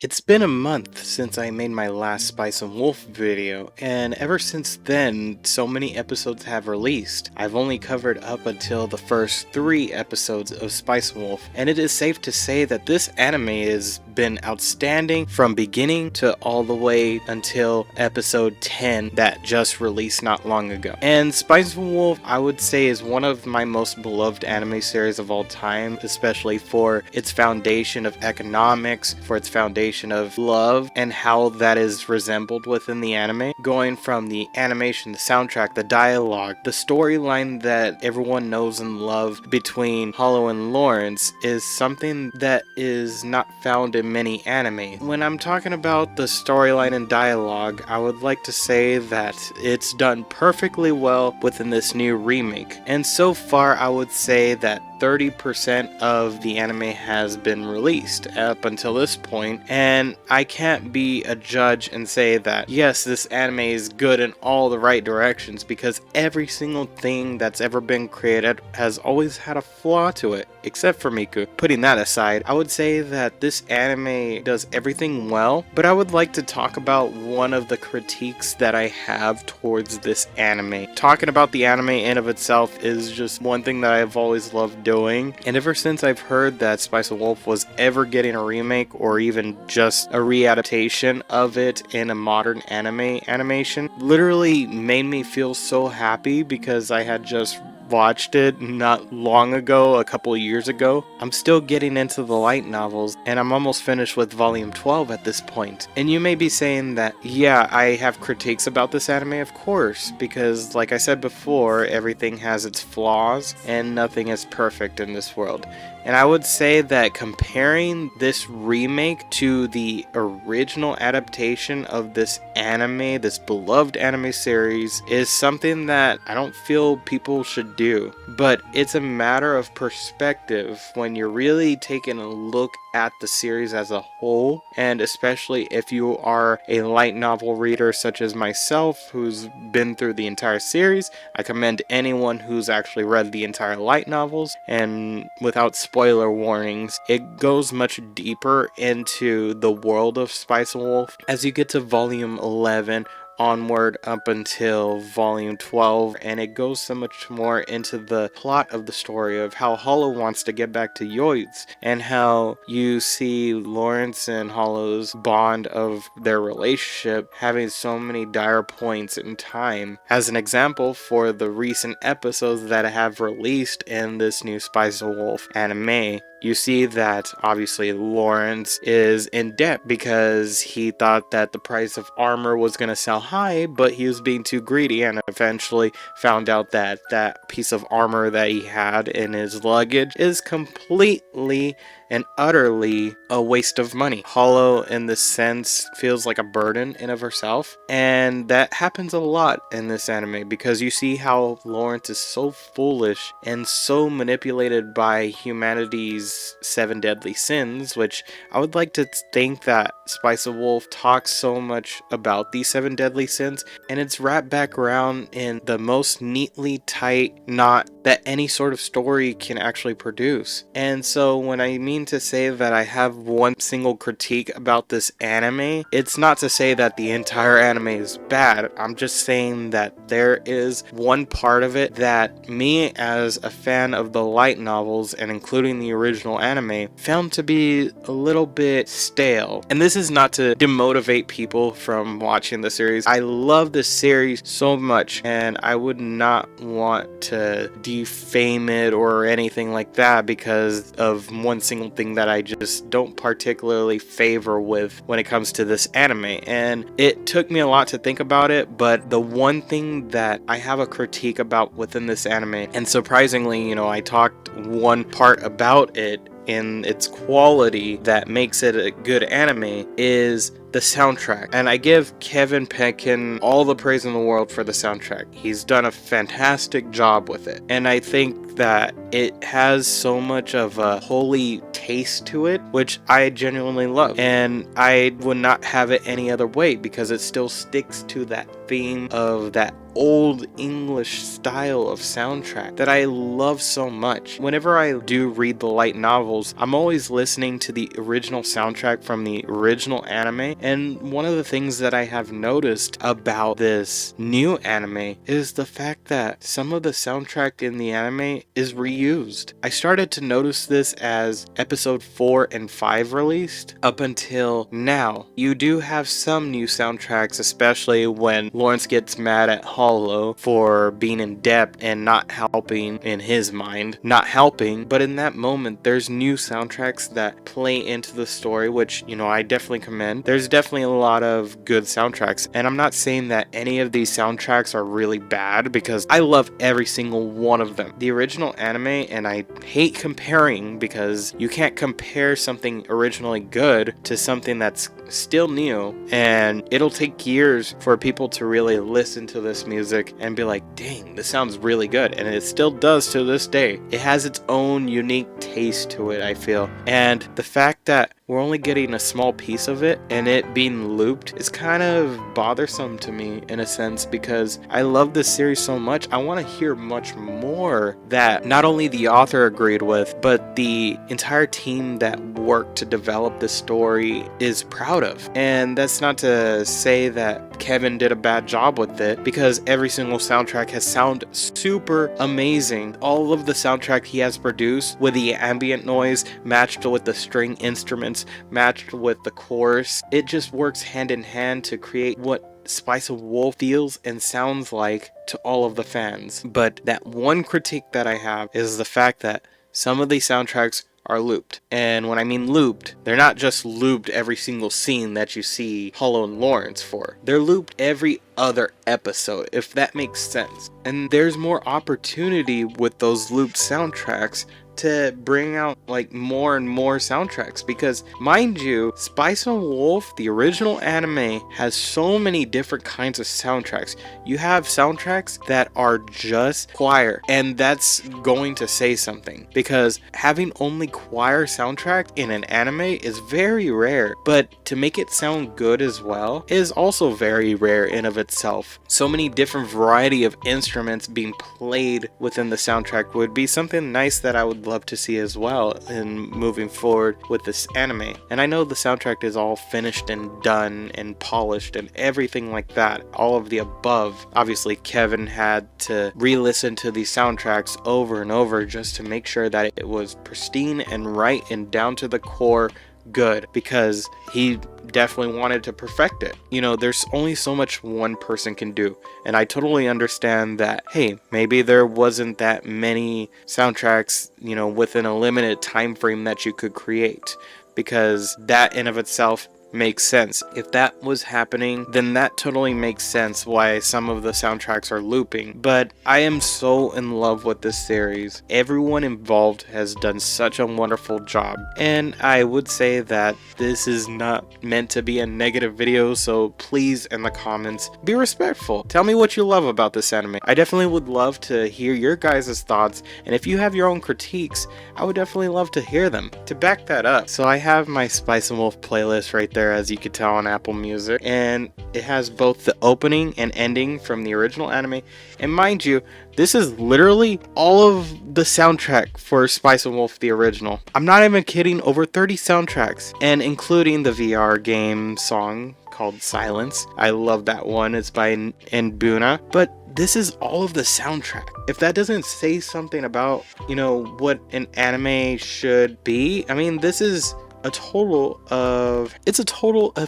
It's been a month since I made my last Spice and Wolf video, and ever since then, so many episodes have released. I've only covered up until the first 3 episodes of Spice and Wolf, and it is safe to say that this anime has been outstanding from beginning to all the way until episode 10 that just released not long ago. And Spice and Wolf, I would say, is one of my most beloved anime series of all time, especially for its foundation of economics, for its foundation of love, and how that is resembled within the anime. Going from the animation, the soundtrack, the dialogue, the storyline that everyone knows and loves between Holo and Lawrence is something that is not found in many anime. When I'm talking about the storyline and dialogue, I would like to say that it's done perfectly well within this new remake. And so far, I would say that 30% of the anime has been released up until this point, and I can't be a judge and say that yes, this anime is good in all the right directions, because every single thing that's ever been created has always had a flaw to it, except for Miku. Putting that aside, I would say that this anime does everything well, but I would like to talk about one of the critiques that I have towards this anime. Talking about the anime in of itself is just one thing that I've always loved doing, and ever since I've heard that Spice and Wolf was ever getting a remake or even just a readaptation of it in a modern animation literally made me feel so happy, because I had just watched it not long ago, a couple years ago. I'm still getting into the light novels, and I'm almost finished with volume 12 at this point. And you may be saying that, yeah, I have critiques about this anime, of course, because like I said before, everything has its flaws and nothing is perfect in this world. And I would say that comparing this remake to the original adaptation of this anime, this beloved anime series, is something that I don't feel people should do. But it's a matter of perspective when you're really taking a look at the series as a whole, and especially if you are a light novel reader such as myself, who's been through the entire series. I commend anyone who's actually read the entire light novels, and without spoiler warnings, it goes much deeper into the world of Spice and Wolf as you get to volume 11 onward up until volume 12, and it goes so much more into the plot of the story of how Holo wants to get back to Yoids, and how you see Lawrence and Holo's bond of their relationship having so many dire points in time. As an example, for the recent episodes that have released in this new Spice and Wolf anime, you see that obviously Lawrence is in debt because he thought that the price of armor was going to sell high, but he was being too greedy and eventually found out that that piece of armor that he had in his luggage is completely and utterly a waste of money. Holo, in this sense, feels like a burden in of herself, and that happens a lot in this anime, because you see how Lawrence is so foolish and so manipulated by humanity's 7 deadly sins, which I would like to think that Spice and Wolf talks so much about these 7 deadly sins, and it's wrapped back around in the most neatly tight knot that any sort of story can actually produce. And so when I mean to say that I have one single critique about this anime, it's not to say that the entire anime is bad. I'm just saying that there is one part of it that me, as a fan of the light novels and including the original anime, found to be a little bit stale. And this is not to demotivate people from watching the series. I love this series so much, and I would not want to defame it or anything like that because of one single thing that I just don't particularly favor with when it comes to this anime. And it took me a lot to think about it, but the one thing that I have a critique about within this anime, and surprisingly, I talked one part about it in its quality that makes it a good anime, is the soundtrack. And I give Kevin Pekin all the praise in the world for the soundtrack. He's done a fantastic job with it. And I think that it has so much of a holy taste to it, which I genuinely love. And I would not have it any other way, because it still sticks to that theme of that old English style of soundtrack that I love so much. Whenever I do read the light novels, I'm always listening to the original soundtrack from the original anime, and one of the things that I have noticed about this new anime is the fact that some of the soundtrack in the anime is reused. I started to notice this as episode 4 and 5 released. Up until now, you do have some new soundtracks, especially when Lawrence gets mad at Holo for being in debt and not helping, in his mind, not helping. But in that moment, there's new soundtracks that play into the story, which, I definitely commend. There's definitely a lot of good soundtracks, and I'm not saying that any of these soundtracks are really bad, because I love every single one of them. The original anime, and I hate comparing, because you can't compare something originally good to something that's still new, and it'll take years for people to really listen to this music and be like, dang, this sounds really good, and it still does to this day. It has its own unique taste to it, I feel, and the fact that we're only getting a small piece of it and it being looped is kind of bothersome to me in a sense, because I love this series so much. I want to hear much more that not only the author agreed with, but the entire team that worked to develop this story is proud of. And that's not to say that Kevin did a bad job with it, because every single soundtrack has sounded super amazing. All of the soundtrack he has produced, with the ambient noise matched with the string instruments, matched with the chorus, it just works hand in hand to create what Spice of Wolf feels and sounds like to all of the fans. But that one critique that I have is the fact that some of these soundtracks are looped. And when I mean looped, they're not just looped every single scene that you see Holo and Lawrence for. They're looped every other episode, if that makes sense. And there's more opportunity with those looped soundtracks to bring out more and more soundtracks, because mind you, Spice and Wolf, the original anime, has so many different kinds of soundtracks. You have soundtracks that are just choir, and that's going to say something, because having only choir soundtrack in an anime is very rare, but to make it sound good as well is also very rare in of itself. So many different variety of instruments being played within the soundtrack would be something nice that I would love to see as well in moving forward with this anime. And I know the soundtrack is all finished and done and polished and everything like that, all of the above. Obviously Kevin had to re-listen to these soundtracks over and over just to make sure that it was pristine and right and down to the core good, because he definitely wanted to perfect it. There's only so much one person can do, and I totally understand that, hey, maybe there wasn't that many soundtracks, within a limited time frame that you could create, because that in of itself makes sense. If that was happening, then that totally makes sense why some of the soundtracks are looping. But I am so in love with this series. Everyone involved has done such a wonderful job, and I would say that this is not meant to be a negative video, so please in the comments be respectful. Tell me what you love about this anime. I definitely would love to hear your guys' thoughts, and if you have your own critiques, I would definitely love to hear them. To back that up, so I have my Spice and Wolf playlist right there, as you can tell, on Apple Music, and it has both the opening and ending from the original anime. And mind you, this is literally all of the soundtrack for Spice and Wolf the original. I'm not even kidding, over 30 soundtracks, and including the VR game song called Silence. I love that one. It's by Nbuna. But this is all of the soundtrack. If that doesn't say something about, what an anime should be, I mean, this is a total of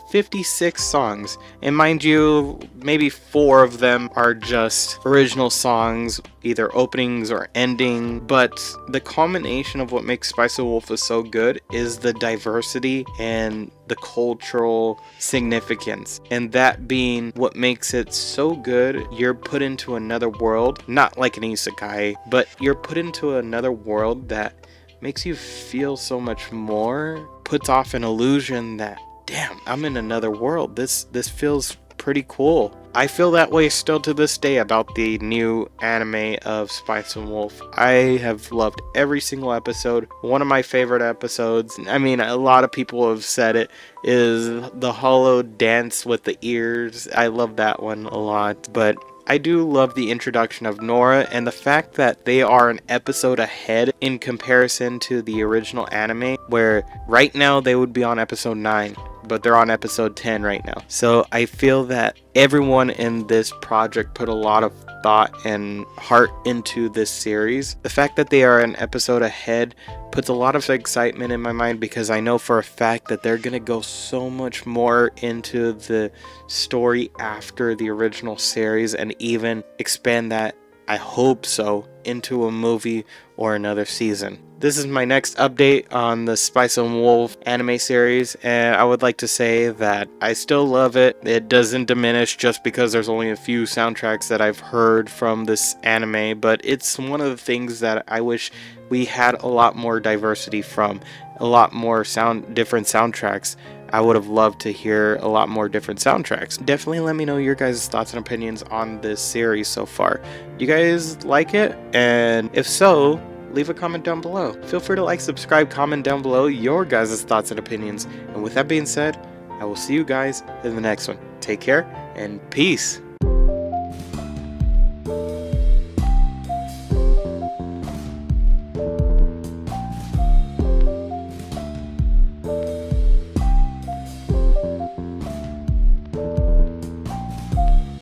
56 songs, and mind you, maybe 4 of them are just original songs, either openings or ending. But the combination of what makes Spice of Wolf is so good is the diversity and the cultural significance, and that being what makes it so good. You're put into another world, not like an isekai, but you're put into another world that makes you feel so much more, puts off an illusion that, damn, I'm in another world. This feels pretty cool. I feel that way still to this day about the new anime of Spice and Wolf. I have loved every single episode. One of my favorite episodes, I mean, a lot of people have said it, is the Holo dance with the ears. I love that one a lot. But I do love the introduction of Nora and the fact that they are an episode ahead in comparison to the original anime, where right now they would be on episode 9, but they're on episode 10 right now. So I feel that everyone in this project put a lot of thought and heart into this series. The fact that they are an episode ahead puts a lot of excitement in my mind, because I know for a fact that they're gonna go so much more into the story after the original series and even expand that, I hope so, into a movie or another season. This is my next update on the Spice and Wolf anime series, and I would like to say that I still love it. It doesn't diminish just because there's only a few soundtracks that I've heard from this anime, but it's one of the things that I wish we had a lot more diversity from, a lot more different soundtracks. I would have loved to hear a lot more different soundtracks. Definitely let me know your guys' thoughts and opinions on this series so far. You guys like it? And if so, leave a comment down below. Feel free to like, subscribe, comment down below your guys' thoughts and opinions. And with that being said, I will see you guys in the next one. Take care and peace.